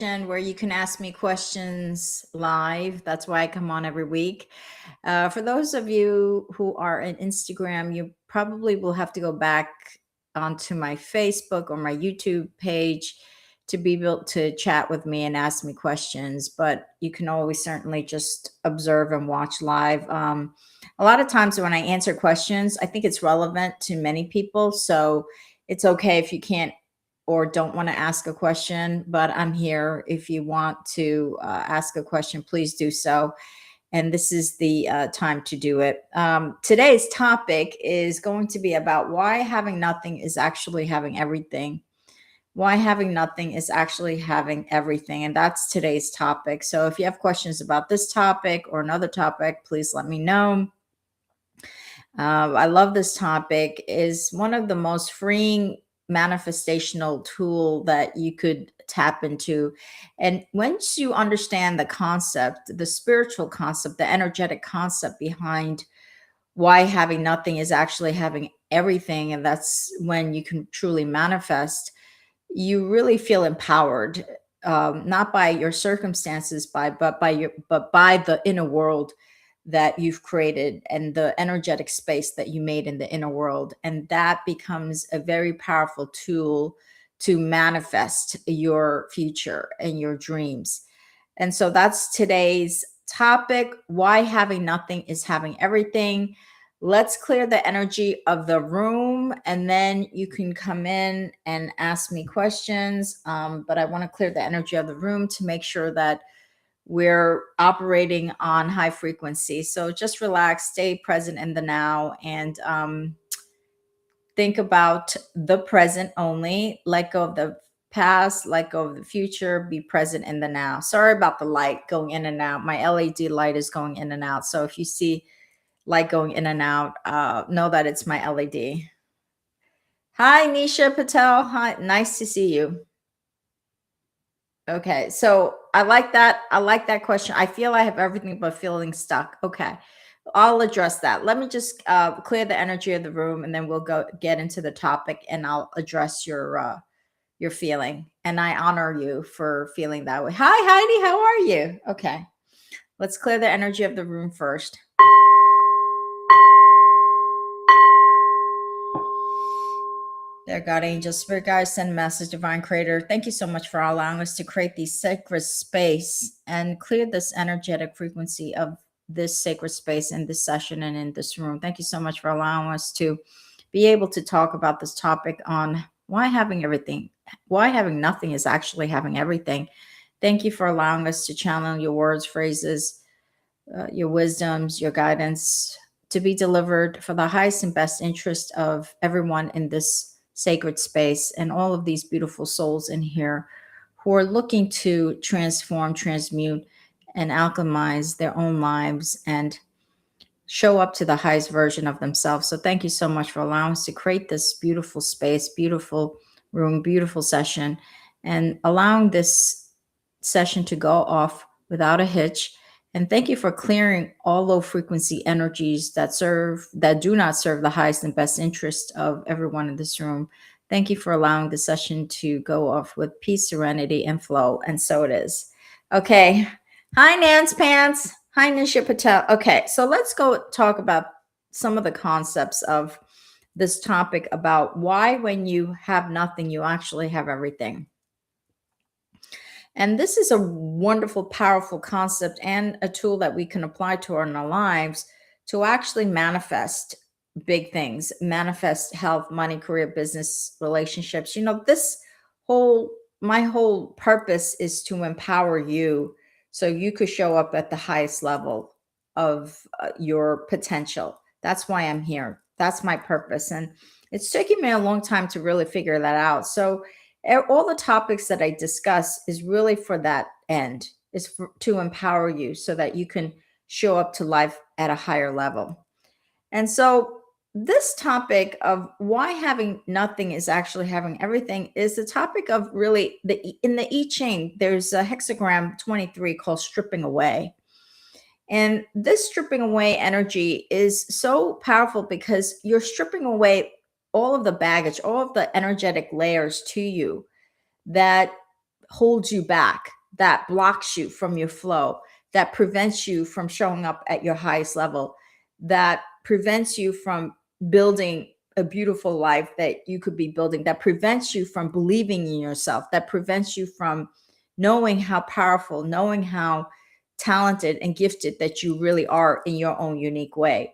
Where you can ask me questions live. That's why I come on every week. For those of you who are on Instagram, you probably will have to go back onto my Facebook or my YouTube page to be able to chat with me and ask me questions. But you can always certainly just observe and watch live. A lot of times when I answer questions, I think it's relevant to many people. So it's okay if you can't or don't want to ask a question, but I'm here. If you want to ask a question, please do so. And this is the time to do it. Today's topic is going to be about why having nothing is actually having everything. Why having nothing is actually having everything. And that's today's topic. So if you have questions about this topic or another topic, please let me know. I love this topic. Is one of the most freeing manifestational tool that you could tap into. And once you understand the concept, the spiritual concept, the energetic concept behind why having nothing is actually having everything, and that's when you can truly manifest, you really feel empowered, not by your circumstances, but by the inner world that you've created and the energetic space that you made in the inner world. And that becomes a very powerful tool to manifest your future and your dreams. And so that's today's topic, why having nothing is having everything. Let's clear the energy of the room and then you can come in and ask me questions. But I want to clear the energy of the room to make sure that we're operating on high frequency. So just relax, stay present in the now, and think about the present only. Let go of the past, let go of the future, be present in the now. Sorry about the light going in and out. My LED light is going in and out. So if you see light going in and out, know that it's my LED. Hi, Nisha Patel. Hi, nice to see you. Okay, so I like that. I like that question. I feel I have everything but feeling stuck. Okay, I'll address that. Let me just clear the energy of the room, and then we'll go get into the topic, and I'll address your feeling. And I honor you for feeling that way. Hi, Heidi. How are you? Okay, let's clear the energy of the room first. There, God, angel, spirit guides, send message, divine creator. Thank you so much for allowing us to create the sacred space and clear this energetic frequency of this sacred space in this session and in this room. Thank you so much for allowing us to be able to talk about this topic on why having everything, why having nothing is actually having everything. Thank you for allowing us to channel your words, phrases, your wisdoms, your guidance to be delivered for the highest and best interest of everyone in this sacred space and all of these beautiful souls in here who are looking to transform, transmute, and alchemize their own lives and show up to the highest version of themselves. So thank you so much for allowing us to create this beautiful space, beautiful room, beautiful session, and allowing this session to go off without a hitch. And thank you for clearing all low frequency energies that do not serve the highest and best interest of everyone in this room. Thank you for allowing the session to go off with peace, serenity, and flow. And so it is. Okay. Hi, Nance Pants. Hi, Nisha Patel. Okay, so let's go talk about some of the concepts of this topic about why when you have nothing, you actually have everything. And this is a wonderful, powerful concept and a tool that we can apply to our lives to actually manifest big things, manifest health, money, career, business, relationships. You know, my whole purpose is to empower you so you could show up at the highest level of your potential. That's why I'm here. That's my purpose. And it's taken me a long time to really figure that out. So, all the topics that I discuss is really for that end, to empower you so that you can show up to life at a higher level. And so this topic of why having nothing is actually having everything is the topic of really in the I Ching, there's a hexagram 23 called stripping away. And this stripping away energy is so powerful because you're stripping away all of the baggage, all of the energetic layers to you that holds you back, that blocks you from your flow, that prevents you from showing up at your highest level, that prevents you from building a beautiful life that you could be building, that prevents you from believing in yourself, that prevents you from knowing how powerful, knowing how talented and gifted that you really are in your own unique way.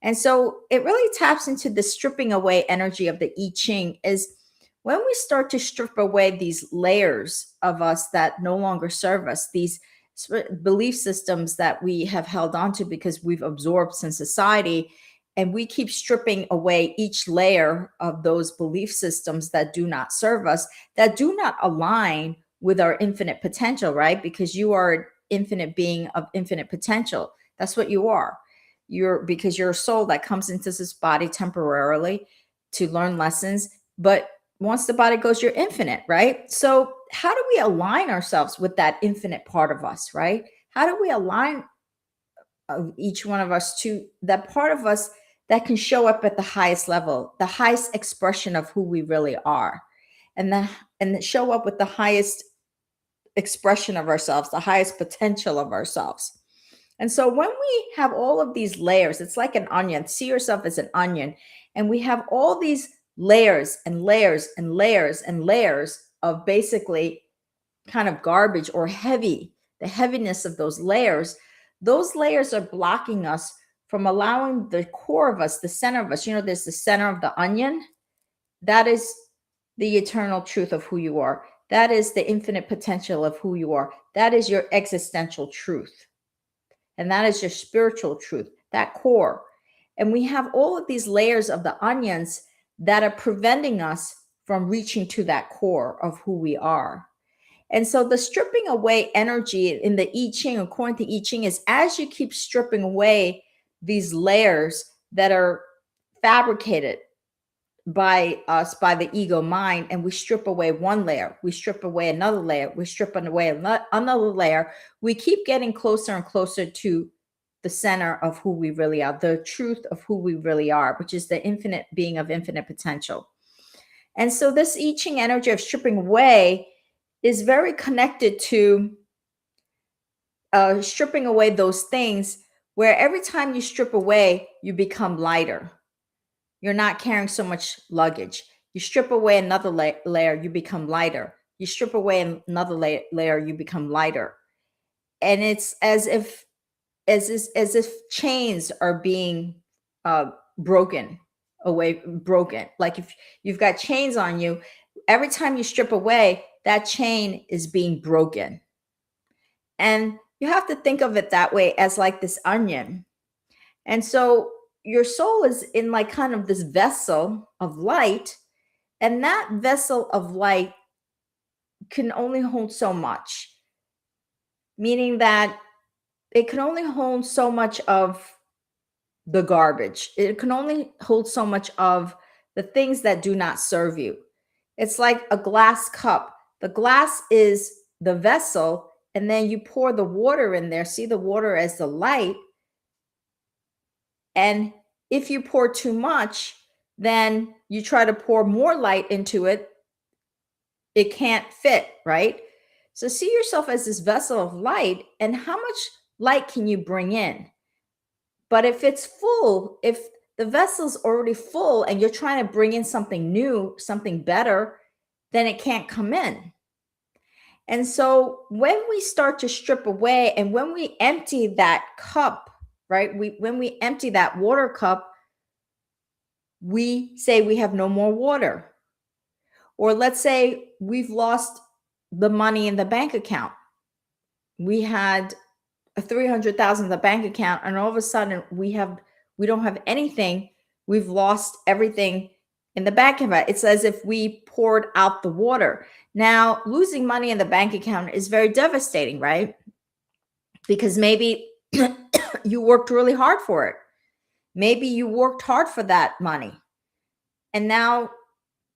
And so it really taps into the stripping away energy of the I Ching is when we start to strip away these layers of us that no longer serve us, these belief systems that we have held onto because we've absorbed in society, and we keep stripping away each layer of those belief systems that do not serve us, that do not align with our infinite potential, right? Because you are an infinite being of infinite potential. That's what you are. Because you're a soul that comes into this body temporarily to learn lessons, but once the body goes, you're infinite, right? So how do we align ourselves with that infinite part of us, right? How do we align each one of us to that part of us that can show up at the highest level, the highest expression of who we really are, and show up with the highest expression of ourselves, the highest potential of ourselves. And so when we have all of these layers, it's like an onion. See yourself as an onion. And we have all these layers and layers and layers and layers of basically kind of garbage or heavy, the heaviness of those layers. Those layers are blocking us from allowing the core of us, the center of us. You know, there's the center of the onion. That is the eternal truth of who you are. That is the infinite potential of who you are. That is your existential truth. And that is your spiritual truth, that core. And we have all of these layers of the onions that are preventing us from reaching to that core of who we are. And so the stripping away energy in the I Ching, according to I Ching, is as you keep stripping away these layers that are fabricated by us, by the ego mind, and we strip away one layer, we strip away another layer, we strip away another layer, we keep getting closer and closer to the center of who we really are, the truth of who we really are, which is the infinite being of infinite potential. And so this I Ching energy of stripping away is very connected to stripping away those things where every time you strip away, you become lighter. You're not carrying so much luggage. You strip away another layer, you become lighter. You strip away another layer, you become lighter. And it's as if chains are being broken away, broken. Like if you've got chains on you, every time you strip away, that chain is being broken. And you have to think of it that way, as like this onion. And so your soul is in like kind of this vessel of light, and that vessel of light can only hold so much, meaning that it can only hold so much of the garbage. It can only hold so much of the things that do not serve you. It's like a glass cup. The glass is the vessel, and then you pour the water in there. See the water as the light. And if you pour too much, then you try to pour more light into it. It can't fit, right? So see yourself as this vessel of light, and how much light can you bring in? But if it's full, if the vessel's already full and you're trying to bring in something new, something better, then it can't come in. And so when we start to strip away and when we empty that cup, right? When we empty that water cup, we say we have no more water. Or let's say we've lost the money in the bank account. We had a 300,000 in the bank account, and all of a sudden we don't have anything. We've lost everything in the bank account. It's as if we poured out the water. Now, losing money in the bank account is very devastating, right? Because maybe you worked really hard for it. Maybe you worked hard for that money, and now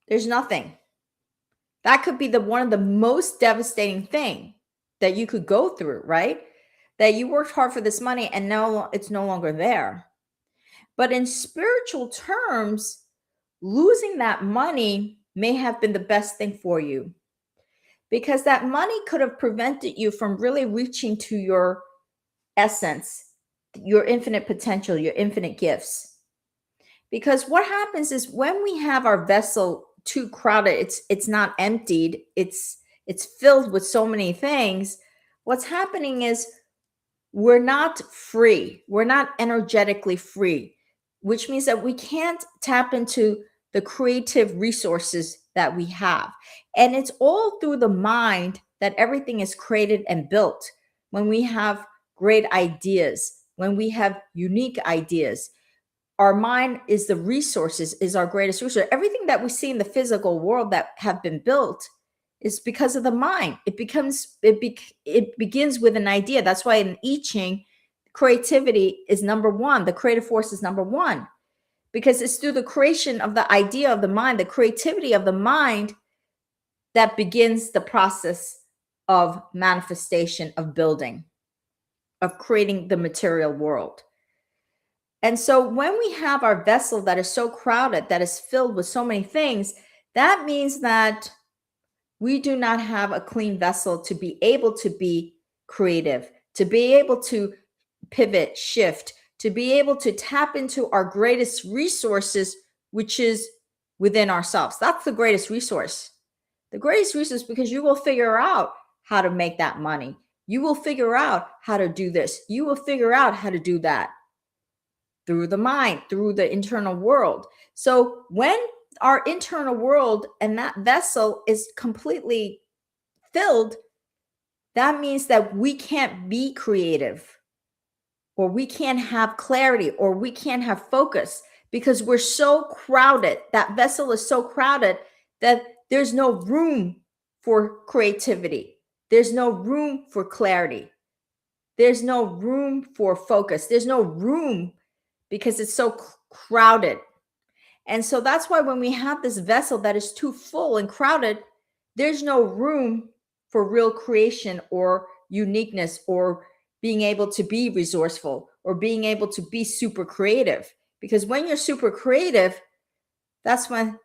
there's nothing. That could be one of the most devastating thing that you could go through, right? That you worked hard for this money and now it's no longer there. But in spiritual terms, losing that money may have been the best thing for you, because that money could have prevented you from really reaching to your essence, your infinite potential, your infinite gifts. Because what happens is when we have our vessel too crowded, it's not emptied, it's filled with so many things. What's happening is we're not free. We're not energetically free, which means that we can't tap into the creative resources that we have. And it's all through the mind that everything is created and built. When we have great ideas, when we have unique ideas, our mind is the resources, is our greatest resource. Everything that we see in the physical world that have been built is because of the mind. It begins with an idea. That's why in I Ching, creativity is number one. The creative force is number one, because it's through the creation of the idea of the mind, the creativity of the mind, that begins the process of manifestation, of building, of creating the material world. And so when we have our vessel that is so crowded, that is filled with so many things, that means that we do not have a clean vessel to be able to be creative, to be able to pivot, shift, to be able to tap into our greatest resources, which is within ourselves. That's the greatest resource. The greatest resource, because you will figure out how to make that money. You will figure out how to do this. You will figure out how to do that through the mind, through the internal world. So when our internal world and that vessel is completely filled, that means that we can't be creative, or we can't have clarity, or we can't have focus, because we're so crowded. That vessel is so crowded that there's no room for creativity. There's no room for clarity. There's no room for focus. There's no room, because it's so crowded. And so that's why when we have this vessel that is too full and crowded, there's no room for real creation or uniqueness, or being able to be resourceful, or being able to be super creative. Because when you're super creative, that's when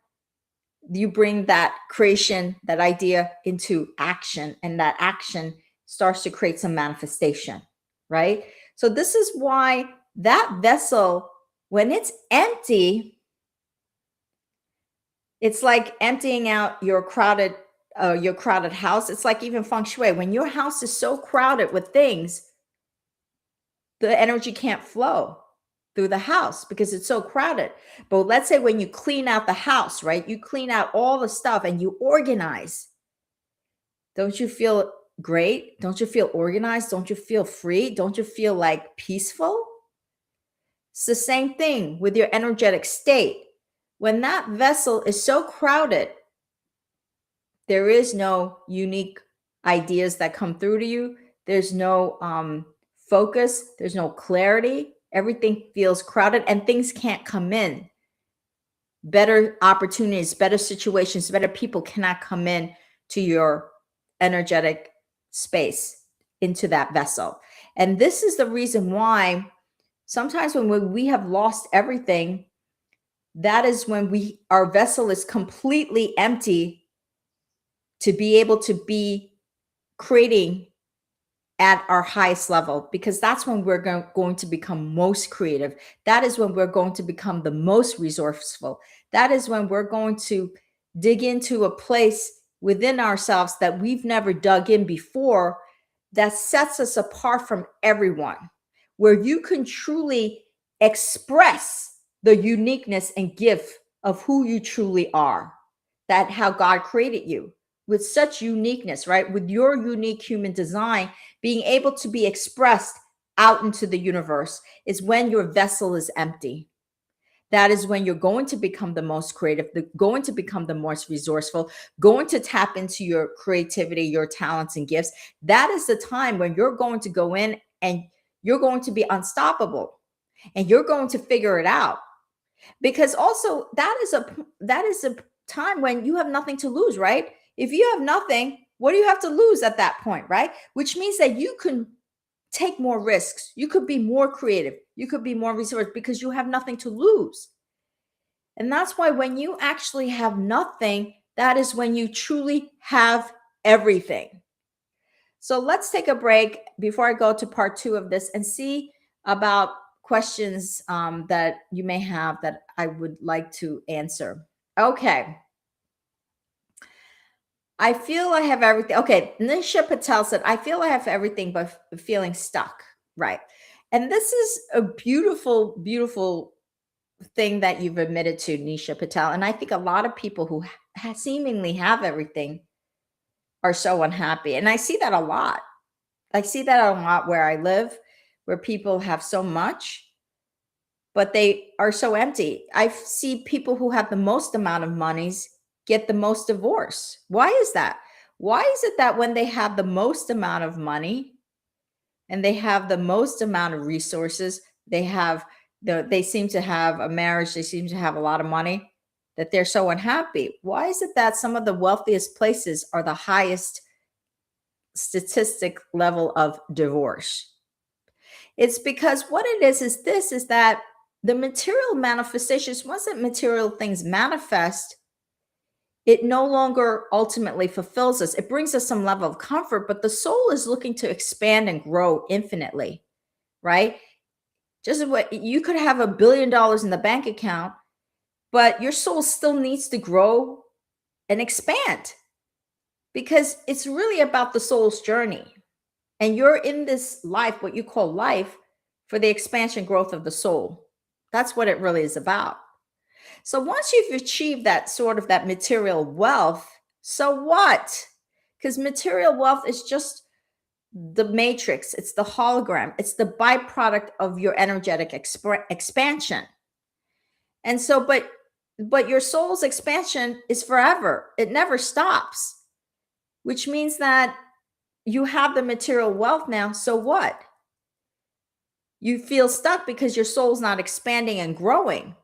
you bring that creation, that idea into action, and that action starts to create some manifestation, right? So this is why that vessel, when it's empty, it's like emptying out your crowded house. It's like even feng shui. When your house is so crowded with things, the energy can't flow through the house because it's so crowded. But let's say when you clean out the house, right? You clean out all the stuff and you organize. Don't you feel great? Don't you feel organized? Don't you feel free? Don't you feel like peaceful? It's the same thing with your energetic state. When that vessel is so crowded, there is no unique ideas that come through to you. There's no focus. There's no clarity. Everything feels crowded and things can't come in. Better opportunities, better situations, better people cannot come in to your energetic space, into that vessel. And this is the reason why sometimes when we have lost everything, that is when our vessel is completely empty to be able to be creating at our highest level, because that's when we're going to become most creative. That is when we're going to become the most resourceful. That is when we're going to dig into a place within ourselves that we've never dug in before, that sets us apart from everyone, where you can truly express the uniqueness and gift of who you truly are, that how God created you with such uniqueness, right? With your unique human design being able to be expressed out into the universe, is when your vessel is empty. That is when you're going to become the most creative, going to become the most resourceful, going to tap into your creativity, your talents and gifts. That is the time when you're going to go in and you're going to be unstoppable, and you're going to figure it out. Because also that is a time when you have nothing to lose, right? If you have nothing, what do you have to lose at that point, right? Which means that you can take more risks. You could be more creative. You could be more resourceful because you have nothing to lose. And that's why when you actually have nothing, that is when you truly have everything. So let's take a break before I go to part two of this and see about questions that you may have that I would like to answer. Okay. I feel I have everything. Okay. Nisha Patel said, I feel I have everything, but feeling stuck. Right. And this is a beautiful, beautiful thing that you've admitted to, Nisha Patel. And I think a lot of people who seemingly have everything are so unhappy. And I see that a lot. I see that a lot where I live, where people have so much, but they are so empty. I see people who have the most amount of monies get the most divorce. Why is that? Why is it that when they have the most amount of money and they have the most amount of resources, they seem to have a marriage, they seem to have a lot of money, that they're so unhappy? Why is it that some of the wealthiest places are the highest statistic level of divorce? It's because what it is that the material manifestations, once that material things manifest, it no longer ultimately fulfills us. It brings us some level of comfort, but the soul is looking to expand and grow infinitely, right? Just what you could have $1 billion in the bank account, but your soul still needs to grow and expand because it's really about the soul's journey. And you're in this life, what you call life, for the expansion growth of the soul. That's what it really is about. So once you've achieved that sort of that material wealth, so what? Because material wealth is just the matrix, it's the hologram, it's the byproduct of your energetic expansion. And so, but your soul's expansion is forever. It never stops, which means that you have the material wealth now. So what? You feel stuck because your soul's not expanding and growing.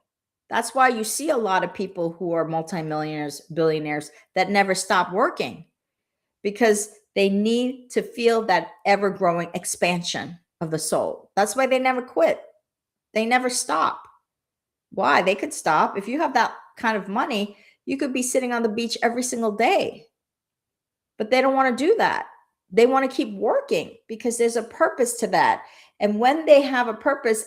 That's why you see a lot of people who are multimillionaires, billionaires that never stop working because they need to feel that ever growing expansion of the soul. That's why they never quit. They never stop. Why? They could stop. If you have that kind of money, you could be sitting on the beach every single day. But they don't want to do that. They want to keep working because there's a purpose to that. And when they have a purpose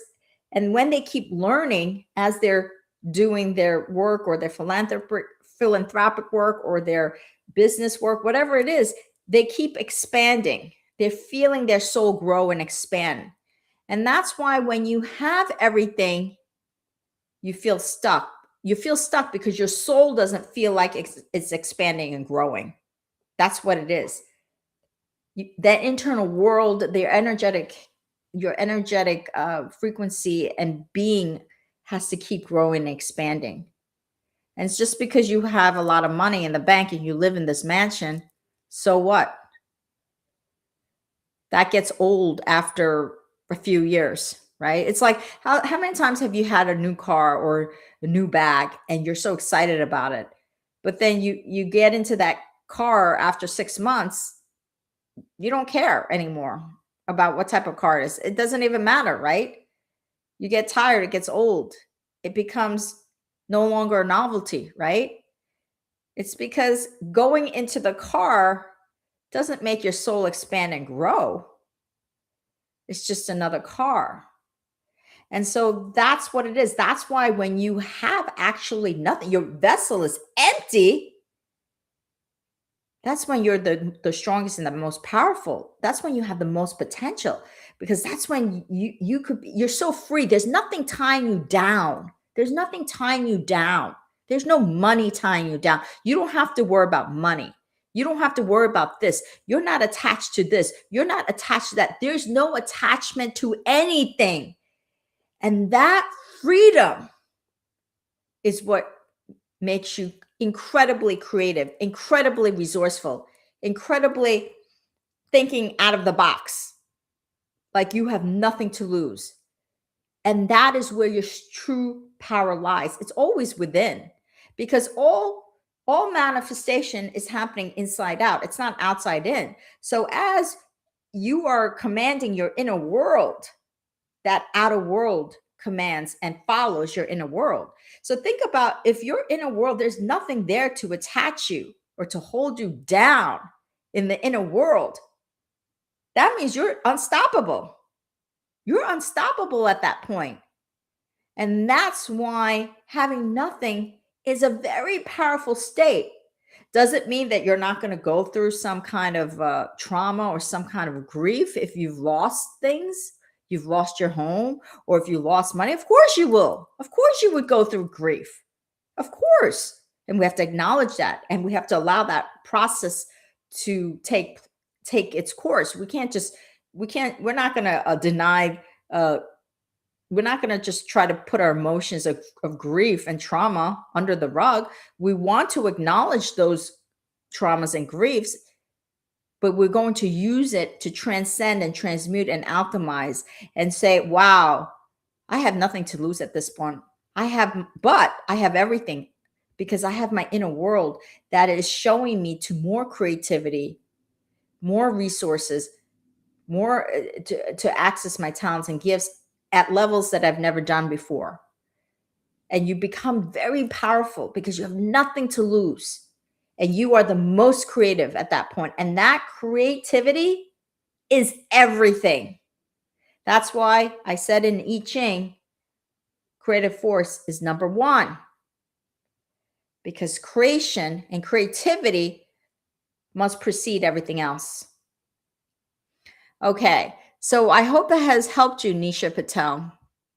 and when they keep learning as they're doing their work or their philanthropic work or their business work, whatever it is, they keep expanding. They're feeling their soul grow and expand. And that's why when you have everything, you feel stuck. You feel stuck because your soul doesn't feel like it's expanding and growing. That's what it is. That internal world, your energetic frequency and being has to keep growing and expanding. And it's just because you have a lot of money in the bank and you live in this mansion, so what? That gets old after a few years, right? It's like how many times have you had a new car or a new bag and you're so excited about it, but then you get into that car after 6 months, you don't care anymore about what type of car it is. It doesn't even matter, right? You get tired, it gets old. It becomes no longer a novelty, right? It's because going into the car doesn't make your soul expand and grow. It's just another car. And so that's what it is. That's why when you have actually nothing, your vessel is empty. That's when you're the strongest and the most powerful. That's when you have the most potential because that's when you're so free. There's nothing tying you down. There's nothing tying you down. There's no money tying you down. You don't have to worry about money. You don't have to worry about this. You're not attached to this. You're not attached to that. There's no attachment to anything. And that freedom is what makes you incredibly creative, incredibly resourceful, incredibly thinking out of the box. Like you have nothing to lose. And that is where your true power lies. It's always within because all manifestation is happening inside out. It's not outside in. So as you are commanding your inner world, that outer world commands and follows your inner world. So think about if your inner world, there's nothing there to attach you or to hold you down. in the inner world, that means you're unstoppable. You're unstoppable at that point. And that's why having nothing is a very powerful state. Does it mean that you're not going to go through some kind of trauma or some kind of grief if you've lost things? You've lost your home, or if you lost money? Of course you will. Of course you would go through grief. Of course. And we have to acknowledge that, and we have to allow that process to take its course. We're not going to deny uh, we're not going to just try to put our emotions of grief and trauma under the rug. We want to acknowledge those traumas and griefs, but we're going to use it to transcend and transmute and alchemize and say, wow, I have nothing to lose at this point. But I have everything, because I have my inner world that is showing me to more creativity, more resources, more to access my talents and gifts at levels that I've never done before. And you become very powerful because you have nothing to lose. And you are the most creative at that point. And that creativity is everything. That's why I said in I Ching, creative force is number one. Because creation and creativity must precede everything else. Okay, so I hope that has helped you, Nisha Patel.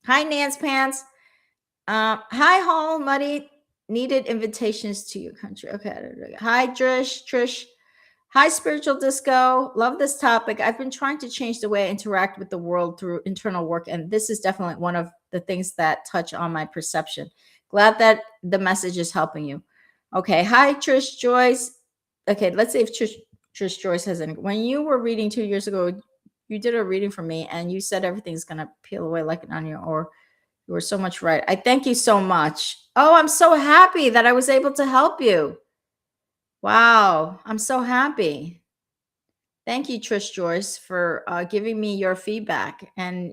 Hi, Nance Pants. Hi, Hall Muddy. Needed invitations to your country. Okay. Hi, Trish. Hi, Spiritual Disco. Love this topic. I've been trying to change the way I interact with the world through internal work, and this is definitely one of the things that touch on my perception. Glad that the message is helping you. Okay. Hi, Trish Joyce. Okay, let's see if Trish Joyce has any. When you were reading 2 years ago, you did a reading for me, and you said everything's going to peel away like an onion, or you were so much right. I thank you so much. Oh, I'm so happy that I was able to help you. Wow, I'm so happy. Thank you, Trish Joyce, for giving me your feedback and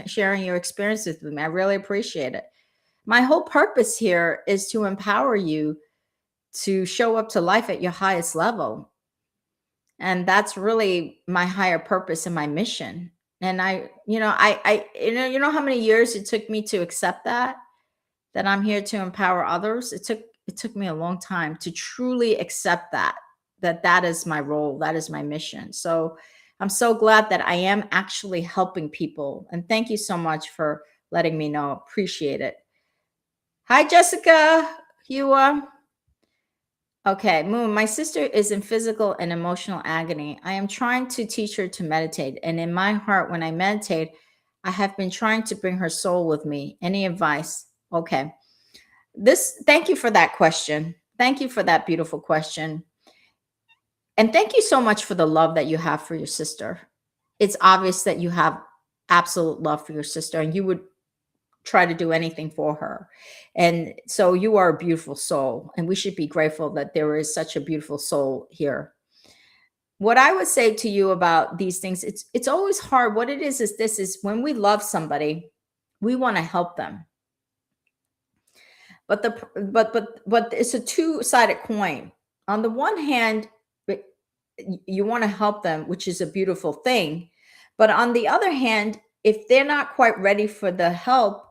sharing your experience with me. I really appreciate it. My whole purpose here is to empower you to show up to life at your highest level. And that's really my higher purpose and my mission. And you know how many years it took me to accept that I'm here to empower others. It took me a long time to truly accept that is my role, that is my mission. So I'm so glad that I am actually helping people. And thank you so much for letting me know. Appreciate it. Hi, Jessica. Okay, Moon, my sister is in physical and emotional agony. I am trying to teach her to meditate. And in my heart, when I meditate, I have been trying to bring her soul with me. Any advice? Okay. Thank you for that question. Thank you for that beautiful question. And thank you so much for the love that you have for your sister. It's obvious that you have absolute love for your sister, and you would try to do anything for her. And so you are a beautiful soul, and we should be grateful that there is such a beautiful soul here. What I would say to you about these things, it's always hard. What it is this is when we love somebody, we want to help them. But it's a two-sided coin. On the one hand, you want to help them, which is a beautiful thing. But on the other hand, if they're not quite ready for the help,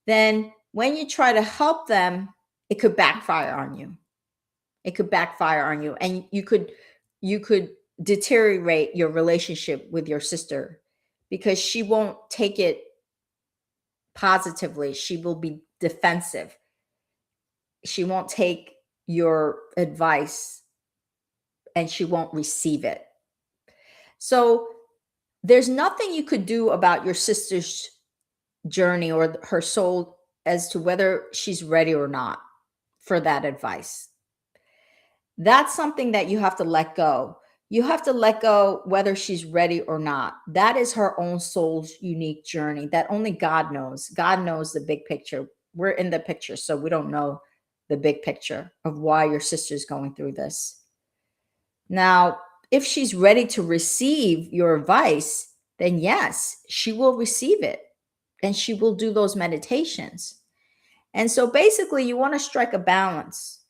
then when you try to help them, it could backfire on you. It could backfire on you, and you could deteriorate your relationship with your sister, because she won't take it positively. She will be defensive. She won't take your advice, and she won't receive it. So there's nothing you could do about your sister's journey or her soul as to whether she's ready or not for that advice. That's something that you have to let go. You have to let go whether she's ready or not. That is her own soul's unique journey that only God knows. God knows the big picture. We're in the picture, so we don't know the big picture of why your sister's going through this. Now, if she's ready to receive your advice, then yes, she will receive it, and she will do those meditations. And so basically, you want to strike a balance.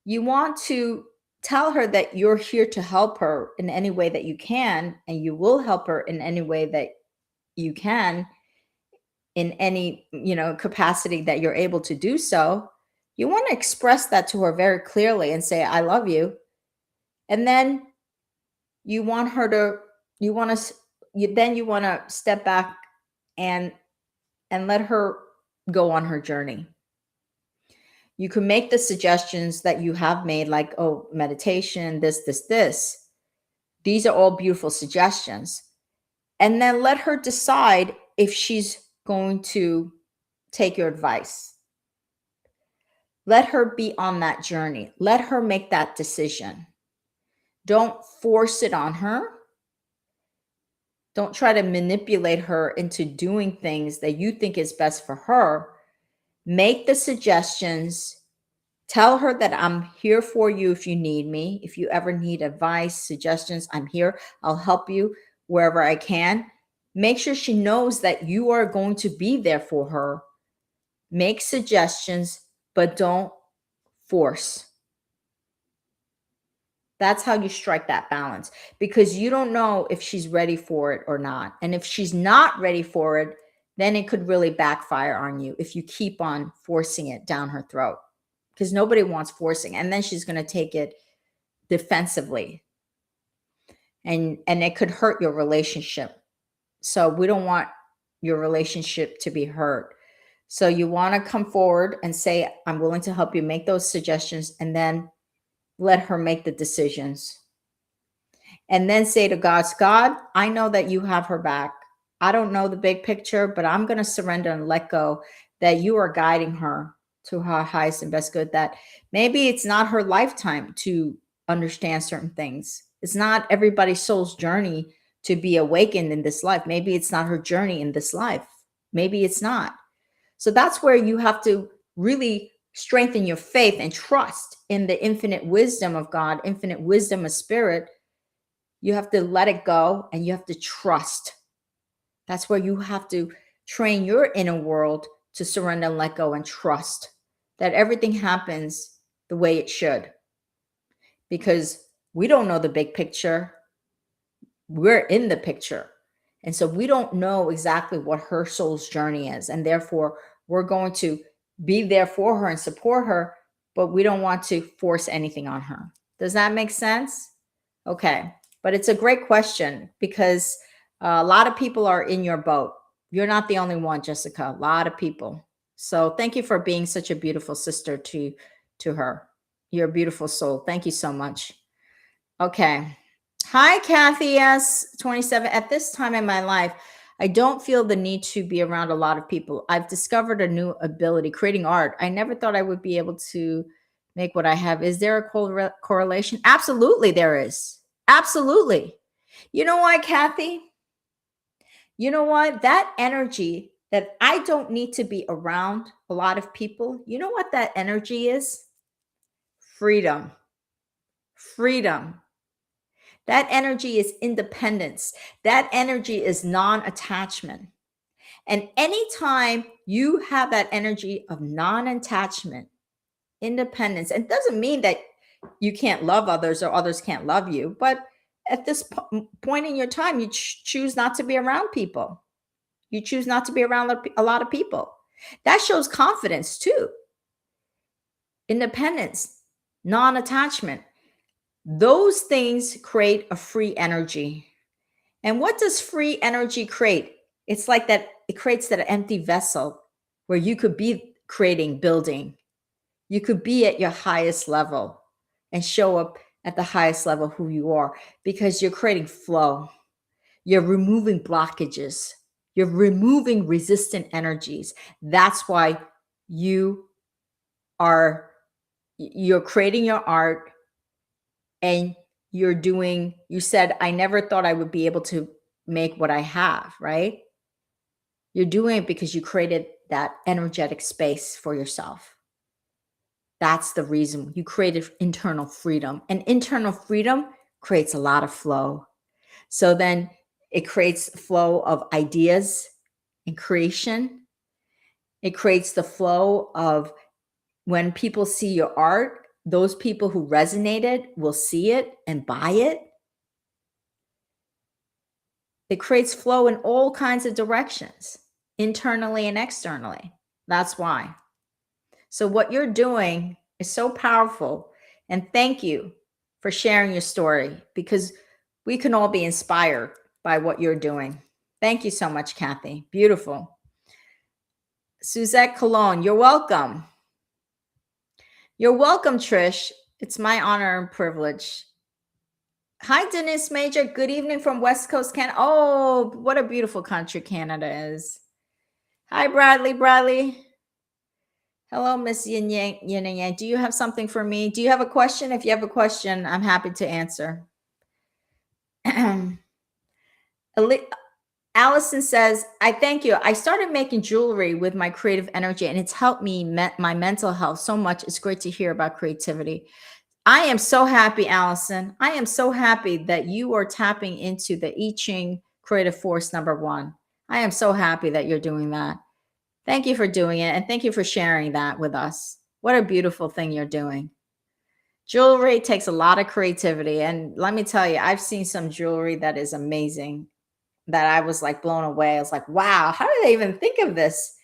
You want to tell her that you're here to help her in any way that you can, and you will help her in any way that you can, in any, capacity that you're able to do so. You want to express that to her very clearly and say, I love you. And then you want her to, you want to, you want to step back and let her go on her journey. You can make the suggestions that you have made, like, oh, meditation, this. These are all beautiful suggestions. And then let her decide if she's going to take your advice. Let her be on that journey. Let her make that decision. Don't force it on her. Don't try to manipulate her into doing things that you think is best for her. Make the suggestions. Tell her that I'm here for you if you need me. If you ever need advice, suggestions, I'm here. I'll help you wherever I can. Make sure she knows that you are going to be there for her. Make suggestions, but don't force. That's how you strike that balance, because you don't know if she's ready for it or not. And if she's not ready for it, then it could really backfire on you if you keep on forcing it down her throat, because nobody wants forcing. And then she's going to take it defensively, and it could hurt your relationship. So we don't want your relationship to be hurt. So you want to come forward and say, I'm willing to help you make those suggestions, and then let her make the decisions. And then say to God, I know that you have her back. I don't know the big picture, but I'm going to surrender and let go, that you are guiding her to her highest and best good, that maybe it's not her lifetime to understand certain things. It's not everybody's soul's journey to be awakened in this life. Maybe it's not her journey in this life. Maybe it's not. So that's where you have to really strengthen your faith and trust in the infinite wisdom of God, infinite wisdom of spirit. You have to let it go, and you have to trust. That's where you have to train your inner world to surrender and let go and trust that everything happens the way it should. Because we don't know the big picture. We're in the picture. And so we don't know exactly what her soul's journey is. And therefore, we're going to be there for her and support her, but we don't want to force anything on her. Does that make sense? Okay. But it's a great question, because a lot of people are in your boat. You're not the only one, Jessica. A lot of people. So thank you for being such a beautiful sister to her. You're a beautiful soul. Thank you so much. Okay. Hi, Kathy S27. At this time in my life, I don't feel the need to be around a lot of people. I've discovered a new ability, creating art. I never thought I would be able to make what I have. Is there a correlation? Absolutely, there is. Absolutely. You know why, Kathy? You know what? That energy that I don't need to be around a lot of people, you know what that energy is? Freedom. Freedom. That energy is independence. That energy is non-attachment. And anytime you have that energy of non-attachment, independence, it doesn't mean that you can't love others or others can't love you, but at this point in your time, you choose not to be around people. You choose not to be around a lot of people. That shows confidence too. Independence, non-attachment. Those things create a free energy. And what does free energy create? It's like that, it creates that empty vessel where you could be creating, building. You could be at your highest level and show up at the highest level who you are, because you're creating flow. You're removing blockages. You're removing resistant energies. That's why you're creating your art, and you said, I never thought I would be able to make what I have, right? You're doing it because you created that energetic space for yourself. That's the reason you created internal freedom, and internal freedom creates a lot of flow. So then it creates flow of ideas and creation. It creates the flow of when people see your art, those people who resonated will see it and buy it. It creates flow in all kinds of directions, internally and externally. That's why. So, what you're doing is so powerful. And thank you for sharing your story, because we can all be inspired by what you're doing. Thank you so much, Kathy. Beautiful. Suzette Cologne, you're welcome. You're welcome, Trish. It's my honor and privilege. Hi, Denise Major. Good evening from West Coast Canada. Oh, what a beautiful country Canada is. Hi, Bradley. Bradley. Hello, Miss Yin Yang. Do you have something for me? Do you have a question? If you have a question, I'm happy to answer. Allison says, I thank you. I started making jewelry with my creative energy, and it's helped me my mental health so much. It's great to hear about creativity. I am so happy, Allison. I am so happy that you are tapping into the I Ching Creative Force #1. I am so happy that you're doing that. Thank you for doing it, and thank you for sharing that with us. What a beautiful thing you're doing. Jewelry takes a lot of creativity, and let me tell you, I've seen some jewelry that is amazing, that I was like blown away. I was like, wow, how did they even think of this?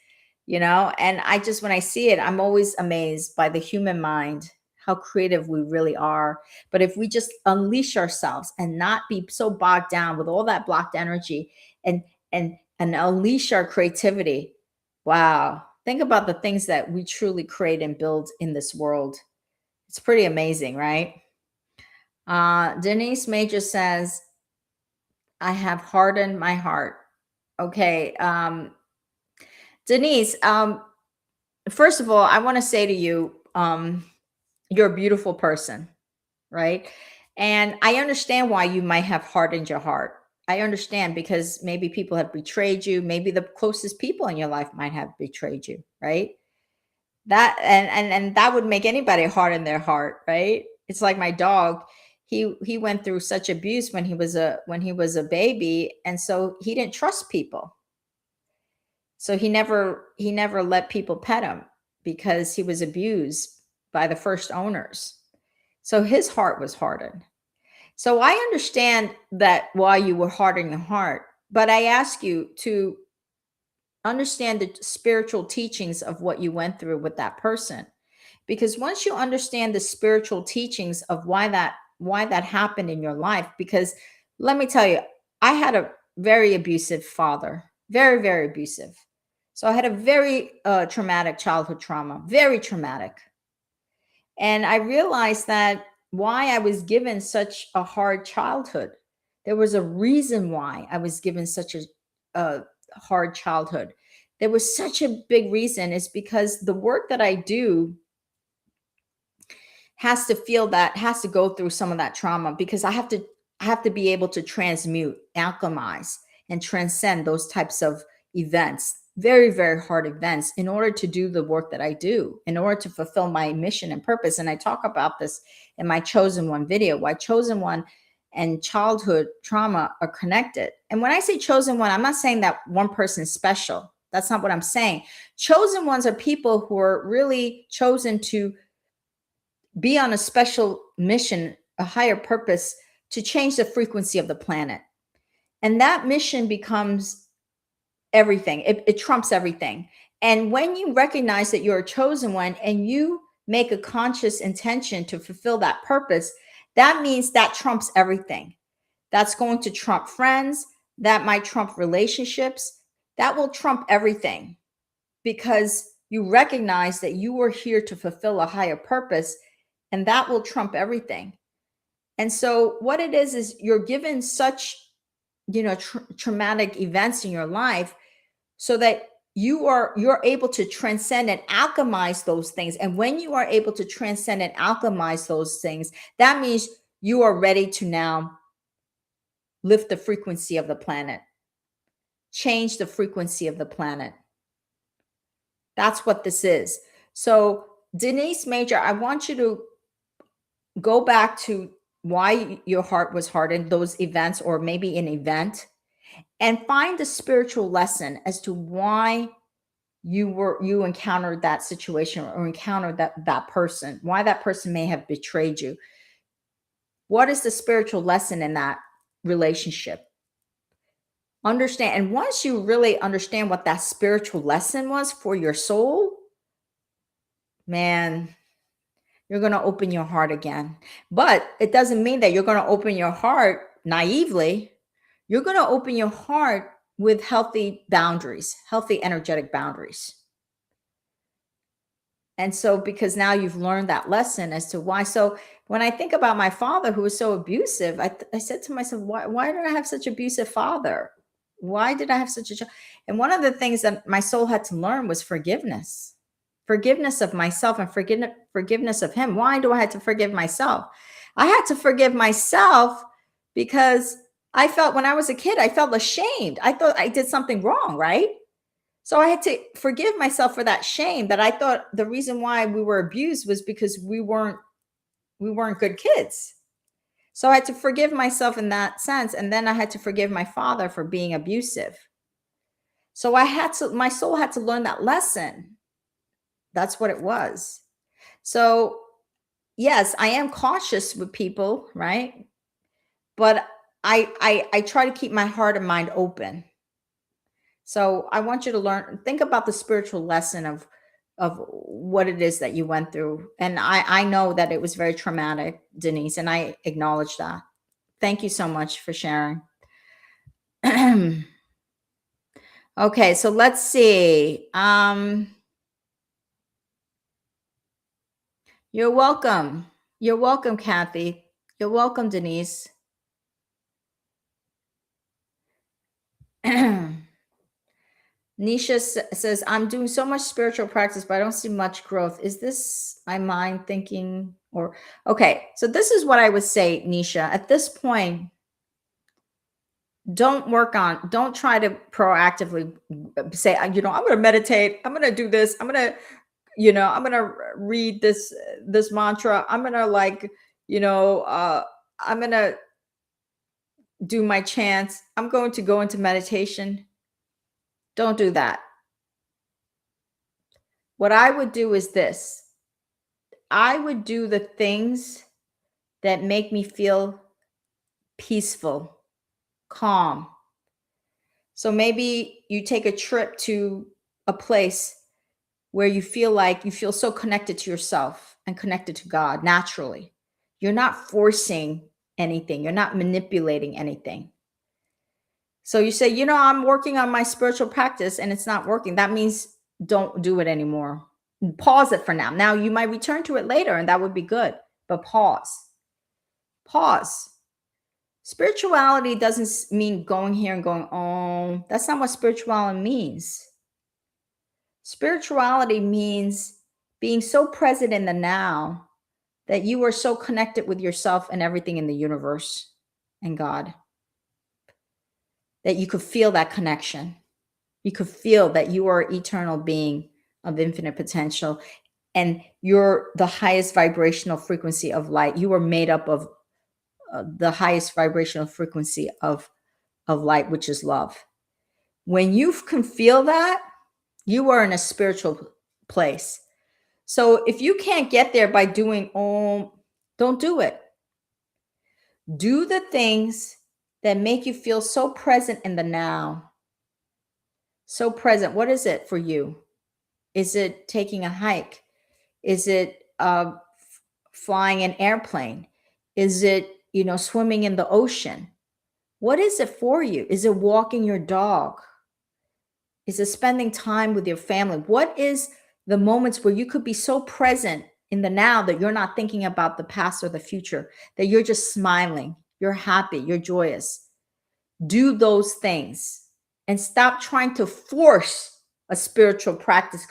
And I just, when I see it, I'm always amazed by the human mind, how creative we really are. But if we just unleash ourselves and not be so bogged down with all that blocked energy, and unleash our creativity, wow, think about the things that we truly create and build in this world. It's pretty amazing, right? Denise Major says, I have hardened my heart. Okay. Denise, first of all, I want to say to you, you're a beautiful person, right? And I understand why you might have hardened your heart. I understand, because maybe people have betrayed you. Maybe the closest people in your life might have betrayed you, right? That and that would make anybody harden their heart, right? It's like my dog. He went through such abuse when he was a baby, and so he didn't trust people. So he never let people pet him, because he was abused by the first owners. So his heart was hardened. So I understand that why you were hardening the heart, but I ask you to understand the spiritual teachings of what you went through with that person. Because once you understand the spiritual teachings of why that happened in your life, because let me tell you, I had a very abusive father, very, very abusive. So I had a very traumatic childhood trauma, very traumatic. And I realized that why I was given such a hard childhood. There was a reason why I was given such a hard childhood. There was such a big reason, is because the work that I do has to go through some of that trauma, because I have to be able to transmute, alchemize, and transcend those types of events, very, very hard events, in order to do the work that I do, in order to fulfill my mission and purpose. And I talk about this in my Chosen One video, why Chosen One and childhood trauma are connected. And when I say Chosen One, I'm not saying that one person is special. That's not what I'm saying. Chosen ones are people who are really chosen to be on a special mission, a higher purpose, to change the frequency of the planet. And that mission becomes everything. It trumps everything. And when you recognize that you're a chosen one, and you make a conscious intention to fulfill that purpose, that means that trumps everything. That's going to trump friends. That might trump relationships. That will trump everything, because you recognize that you are here to fulfill a higher purpose, and that will trump everything. And so what it is you're given such, traumatic events in your life, so that you're able to transcend and alchemize those things. And when you are able to transcend and alchemize those things, that means you are ready to now lift the frequency of the planet, change the frequency of the planet. That's what this is. So Denise Major, I want you to go back to why your heart was hardened, those events, or maybe an event, and find the spiritual lesson as to why you encountered that situation or encountered that person, why that person may have betrayed you. What is the spiritual lesson in that relationship? Understand. And once you really understand what that spiritual lesson was for your soul, man, you're going to open your heart again. But it doesn't mean that you're going to open your heart naively. You're going to open your heart with healthy boundaries, healthy energetic boundaries. And so, because now you've learned that lesson as to why. So, when I think about my father who was so abusive, I said to myself, why did I have such abusive father? Why did I have such a? And one of the things that my soul had to learn was forgiveness, forgiveness of myself and forgiveness of him. Why do I have to forgive myself? I had to forgive myself because I felt when I was a kid, I felt ashamed. I thought I did something wrong, right? So I had to forgive myself for that shame that I thought the reason why we were abused was because we weren't good kids. So I had to forgive myself in that sense, and then I had to forgive my father for being abusive. So my soul had to learn that lesson. That's what it was. So yes, I am cautious with people, right? But I try to keep my heart and mind open. So I want you to think about the spiritual lesson of what it is that you went through. And I know that it was very traumatic, Denise, and I acknowledge that. Thank you so much for sharing. Okay, so let's see. You're welcome. You're welcome, Kathy. You're welcome, Denise. Nisha says, I'm doing so much spiritual practice, but I don't see much growth. Is this my mind thinking? Or, okay, so this is what I would say, Nisha. At this point, don't try to proactively say, I'm going to meditate. I'm going to do this. I'm going to read this mantra. I'm going to I'm going to do my chants. I'm going to go into meditation. Don't do that. What I would do is this. I would do the things that make me feel peaceful, calm. So maybe you take a trip to a place where you feel so connected to yourself and connected to God naturally. You're not forcing anything, you're not manipulating anything. So you say, I'm working on my spiritual practice and it's not working. That means don't do it anymore. Pause it for now. Now you might return to it later and that would be good, but pause. Pause. Spirituality doesn't mean going here and going, oh, that's not what spirituality means. Spirituality means being so present in the now that you are so connected with yourself and everything in the universe and God that you could feel that connection. You could feel that you are an eternal being of infinite potential and you're the highest vibrational frequency of light. You are made up of the highest vibrational frequency of light, which is love. When you can feel that, you are in a spiritual place. So if you can't get there by doing don't do it. Do the things that make you feel so present in the now. So present. What is it for you? Is it taking a hike? Is it flying an airplane? Is it, swimming in the ocean? What is it for you? Is it walking your dog? Is it spending time with your family? What is the moments where you could be so present in the now that you're not thinking about the past or the future, that you're just smiling, you're happy, you're joyous? Do those things and stop trying to force a spiritual practice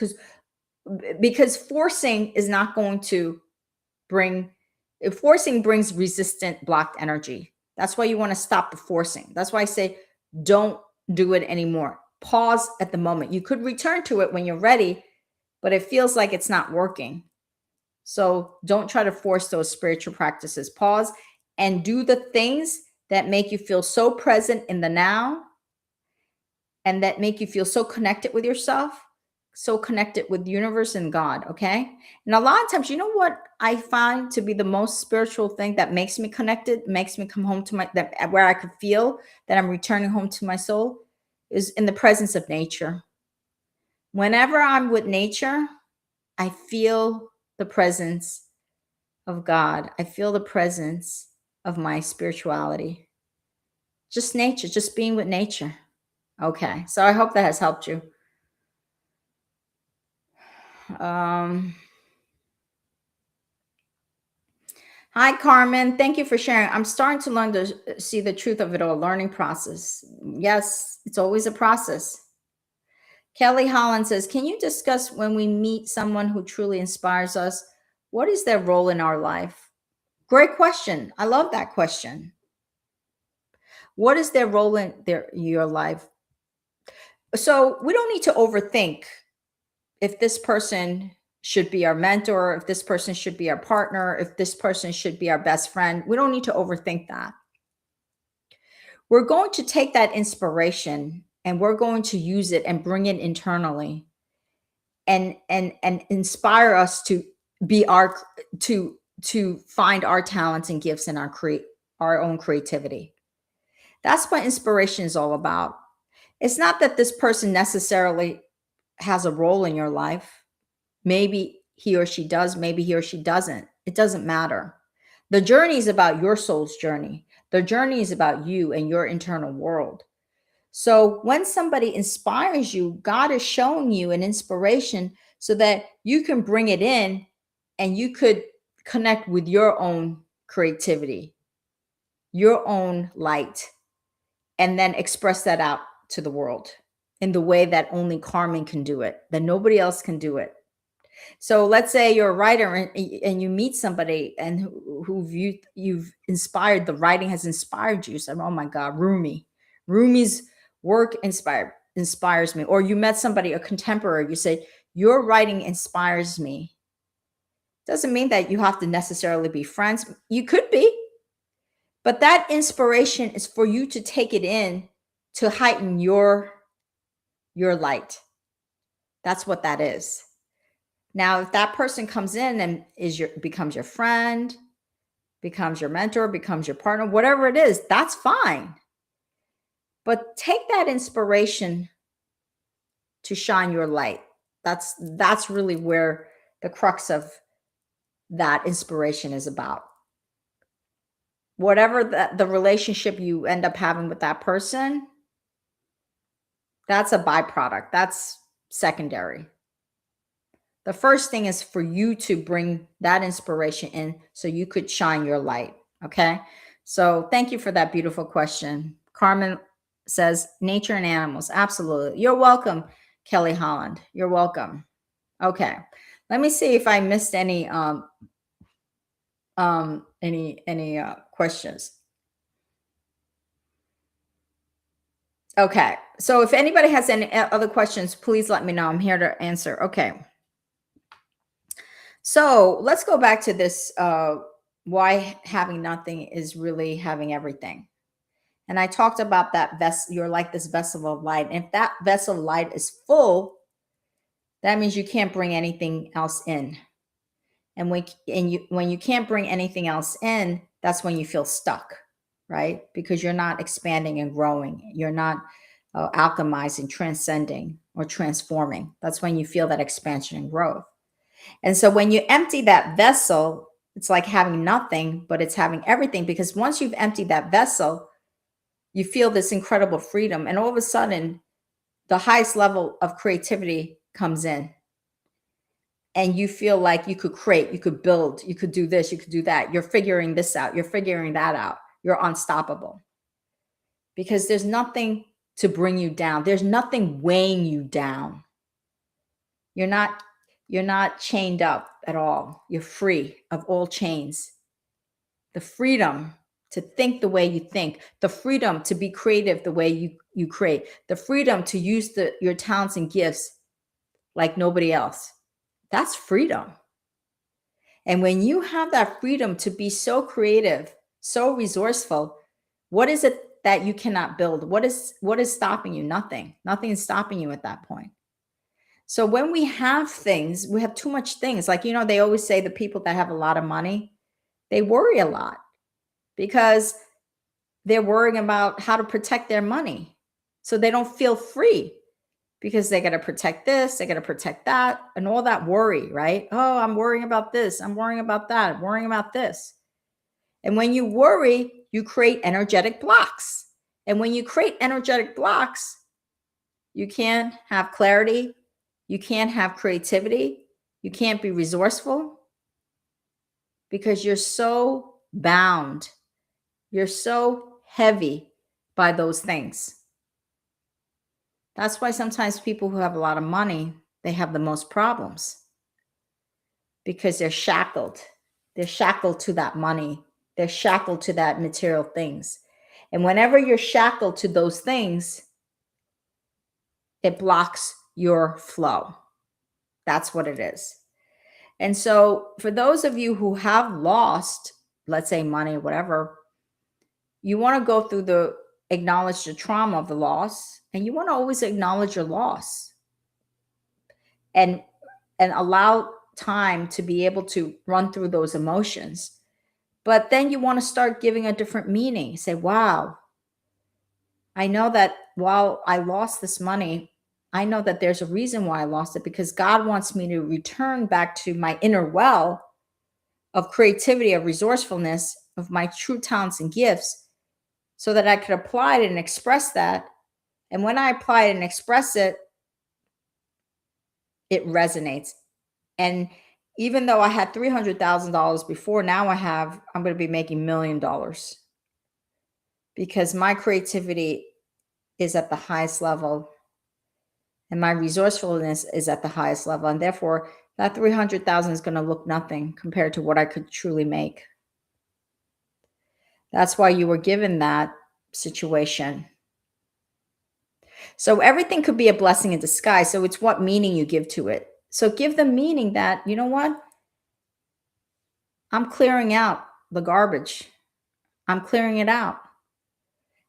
because forcing is not going to forcing brings resistant blocked energy. That's why you want to stop the forcing. That's why I say don't do it anymore. Pause at the moment. You could return to it when you're ready, but it feels like it's not working. So don't try to force those spiritual practices. Pause and do the things that make you feel so present in the now and that make you feel so connected with yourself so connected with the universe and God, okay? And a lot of times, you know what I find to be the most spiritual thing that makes me connected, makes me come home to my that where I could feel that I'm returning home to my soul is in the presence of nature. Whenever I'm with nature, I feel the presence of God. I feel the presence of my spirituality. Just nature, just being with nature. Okay. So I hope that has helped you. Um Hi, Carmen. Thank you for sharing. I'm starting to learn to see the truth of it all, learning process. Yes, it's always a process. Kelly Holland says, can you discuss when we meet someone who truly inspires us? What is their role in our life? Great question. I love that question. What is their role in your life? So we don't need to overthink if this person should be our mentor, if this person should be our partner, if this person should be our best friend. We don't need to overthink that. We're going to take that inspiration and we're going to use it and bring it internally and inspire us to be our to find our talents and gifts and our own creativity. That's what inspiration is all about. It's not that this person necessarily has a role in your life. Maybe he or she does, maybe he or she doesn't. It doesn't matter. The journey is about your soul's journey. The journey is about you and your internal world. So when somebody inspires you, God is showing you an inspiration so that you can bring it in and you could connect with your own creativity, your own light, and then express that out to the world in the way that only Carmen can do it, that nobody else can do it. So let's say you're a writer and you meet somebody and who you've inspired, the writing has inspired you. So, oh my God, Rumi's work inspires me. Or you met somebody, a contemporary, you say, your writing inspires me. Doesn't mean that you have to necessarily be friends. You could be, but that inspiration is for you to take it in to heighten your light. That's what that is. Now, if that person comes in and becomes your friend, becomes your mentor, becomes your partner, whatever it is, that's fine. But take that inspiration to shine your light. That's really where the crux of that inspiration is about. Whatever the relationship you end up having with that person, that's a byproduct. That's secondary. The first thing is for you to bring that inspiration in so you could shine your light. Okay. So thank you for that beautiful question. Carmen says nature and animals. Absolutely. You're welcome, Kelly Holland. You're welcome. Okay. Let me see if I missed any questions. Okay. So if anybody has any other questions, please let me know. I'm here to answer. Okay. So let's go back to this why having nothing is really having everything. And I talked about that vessel. You're like this vessel of light. And if that vessel of light is full, that means you can't bring anything else in. And when you can't bring anything else in, that's when you feel stuck, right? Because you're not expanding and growing. You're not alchemizing, transcending, or transforming. That's when you feel that expansion and growth. And so when you empty that vessel, it's like having nothing, but it's having everything, because once you've emptied that vessel, you feel this incredible freedom. And all of a sudden, the highest level of creativity comes in. And you feel like you could create, you could build, you could do this, you could do that. You're figuring this out, you're figuring that out. You're unstoppable. Because there's nothing to bring you down. There's nothing weighing you down. You're not chained up at all. You're free of all chains. The freedom to think the way you think, the freedom to be creative the way you create, the freedom to use your talents and gifts like nobody else. That's freedom. And when you have that freedom to be so creative, so resourceful, what is it that you cannot build? What is stopping you? Nothing. Nothing is stopping you at that point. So when we have things, we have too much things. Like, they always say the people that have a lot of money, they worry a lot because they're worrying about how to protect their money. So they don't feel free because they got to protect this, they got to protect that, and all that worry, right? Oh, I'm worrying about this, I'm worrying about that, I'm worrying about this. And when you worry, you create energetic blocks. And when you create energetic blocks, you can't have clarity, you can't have creativity, you can't be resourceful because you're so bound, you're so heavy by those things. That's why sometimes people who have a lot of money, they have the most problems because they're shackled. They're shackled to that money. They're shackled to that material things. And whenever you're shackled to those things, it blocks your flow. That's what it is. And so for those of you who have lost, let's say money, whatever, you want to go through acknowledge the trauma of the loss, and you want to always acknowledge your loss and allow time to be able to run through those emotions. But then you want to start giving a different meaning. Say, wow, I know that while I lost this money, I know that there's a reason why I lost it, because God wants me to return back to my inner well of creativity, of resourcefulness, of my true talents and gifts, so that I could apply it and express that. And when I apply it and express it, it resonates. And even though I had $300,000 before, now I'm going to be making $1,000,000 because my creativity is at the highest level and my resourcefulness is at the highest level. And therefore, that 300,000 is going to look nothing compared to what I could truly make. That's why you were given that situation. So everything could be a blessing in disguise. So it's what meaning you give to it. So give the meaning that, you know what? I'm clearing out the garbage. I'm clearing it out.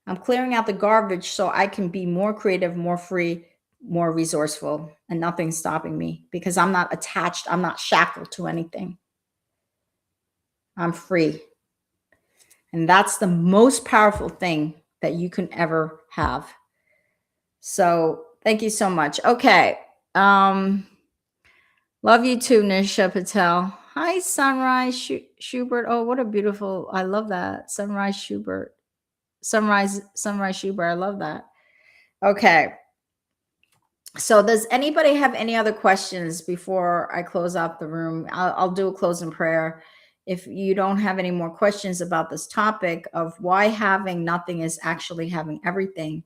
I'm clearing out the garbage so I can be more creative, more free, more resourceful, and nothing's stopping me because I'm not attached. I'm not shackled to anything. I'm free. And that's the most powerful thing that you can ever have. So thank you so much. Okay. Love you too, Nisha Patel. Hi, Sunrise Schubert. Oh, what a beautiful, I love that. Sunrise Schubert. Sunrise Schubert. I love that. Okay. So does anybody have any other questions before I close out the room? I'll do a closing prayer. If you don't have any more questions about this topic of why having nothing is actually having everything,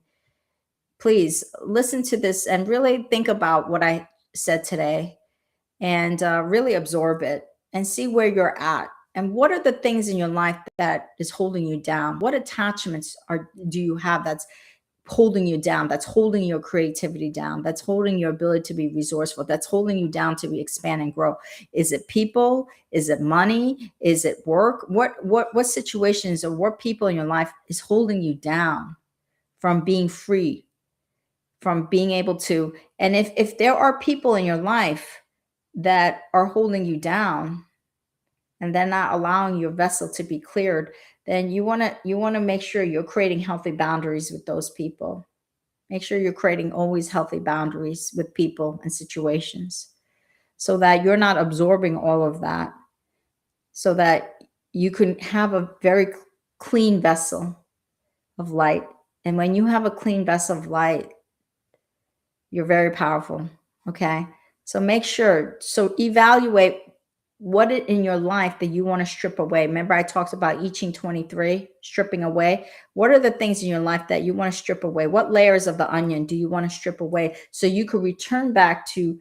please listen to this and really think about what I said today and really absorb it and see where you're at. And what are the things in your life that is holding you down? What attachments do you have that's holding you down, that's holding your creativity down, that's holding your ability to be resourceful, that's holding you down to expand and grow? Is it people? Is it money? Is it work? What situations or what people in your life is holding you down from being free, from being able to? And if there are people in your life that are holding you down and they're not allowing your vessel to be cleared, then you want to make sure you're creating healthy boundaries with those people. Make sure you're creating always healthy boundaries with people and situations so that you're not absorbing all of that, so that you can have a very clean vessel of light. And when you have a clean vessel of light, you're very powerful. Okay. So make sure, so evaluate what it in your life that you want to strip away. Remember, I talked about I Ching 23, stripping away. What are the things in your life that you want to strip away? What layers of the onion do you want to strip away so you could return back to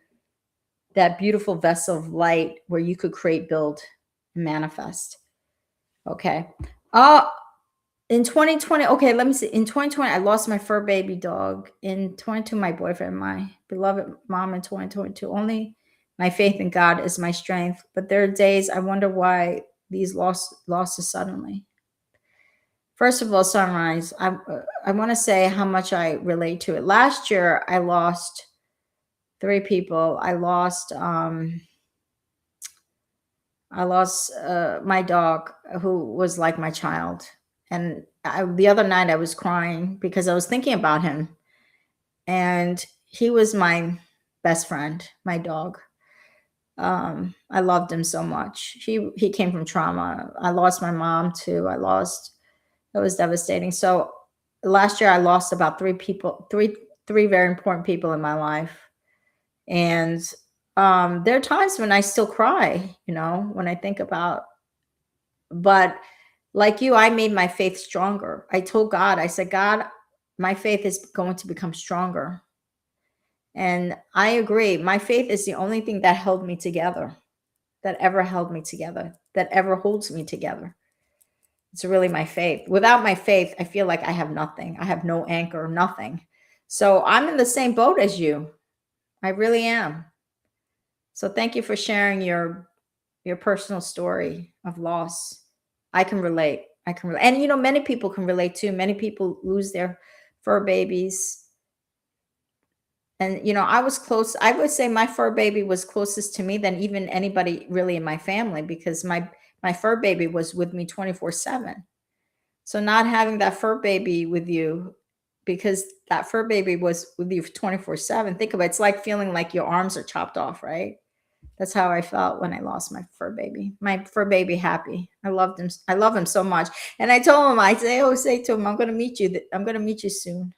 that beautiful vessel of light where you could create, build, and manifest? Okay. In 2020, okay, let me see. In 2020, I lost my fur baby dog. In 22, my boyfriend, my beloved mom in 2022. Only my faith in God is my strength. But there are days I wonder why these losses suddenly. First of all, Sunrise, I want to say how much I relate to it. Last year, I lost Three people. I lost my dog, who was like my child. And the other night I was crying because I was thinking about him. And he was my best friend, my dog. I loved him so much. He came from trauma. I lost my mom too. It was devastating. So last year I lost about three people, three very important people in my life. And there are times when I still cry, when I think about, but like you, I made my faith stronger. I told God, I said, God, my faith is going to become stronger. And I agree. My faith is the only thing that held me together, that ever held me together, that ever holds me together. It's really my faith. Without my faith, I feel like I have nothing. I have no anchor, nothing. So I'm in the same boat as you. I really am. So thank you for sharing your personal story of loss. I can relate. I can relate. And many people can relate too. Many people lose their fur babies. And I was close. I would say my fur baby was closest to me than even anybody really in my family, because my fur baby was with me 24/7. So not having that fur baby with you, because that fur baby was with you 24/7. Think about it. It's like feeling like your arms are chopped off, right? That's how I felt when I lost my fur baby. My fur baby, Happy. I loved him. I love him so much. And I told him, I always say to him, I'm going to meet you. I'm going to meet you soon.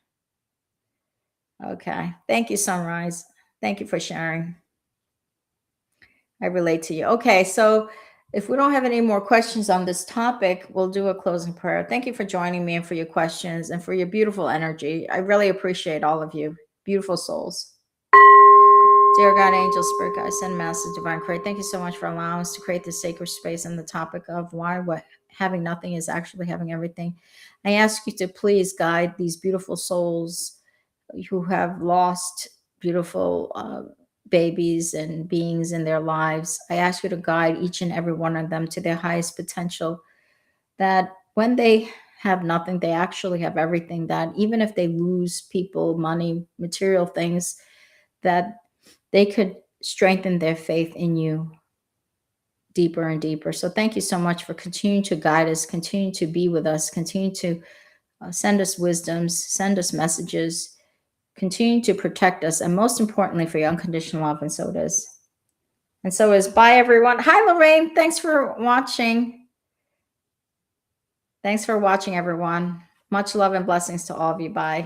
Okay. Thank you, Sunrise. Thank you for sharing. I relate to you. Okay. So if we don't have any more questions on this topic, we'll do a closing prayer. Thank you for joining me and for your questions and for your beautiful energy. I really appreciate all of you. Beautiful souls. Dear God, angel, spirit guide, send masters, divine create. Thank you so much for allowing us to create this sacred space and the topic of why what having nothing is actually having everything. I ask you to please guide these beautiful souls who have lost beautiful babies and beings in their lives. I ask you to guide each and every one of them to their highest potential, that when they have nothing, they actually have everything, that even if they lose people, money, material things, that they could strengthen their faith in you deeper and deeper. So thank you so much for continuing to guide us, continue to be with us, continue to send us wisdoms, send us messages, continue to protect us, and most importantly, for your unconditional love. And so it is. And so is. Bye, everyone. Hi, Lorraine. Thanks for watching. Thanks for watching, everyone. Much love and blessings to all of you. Bye.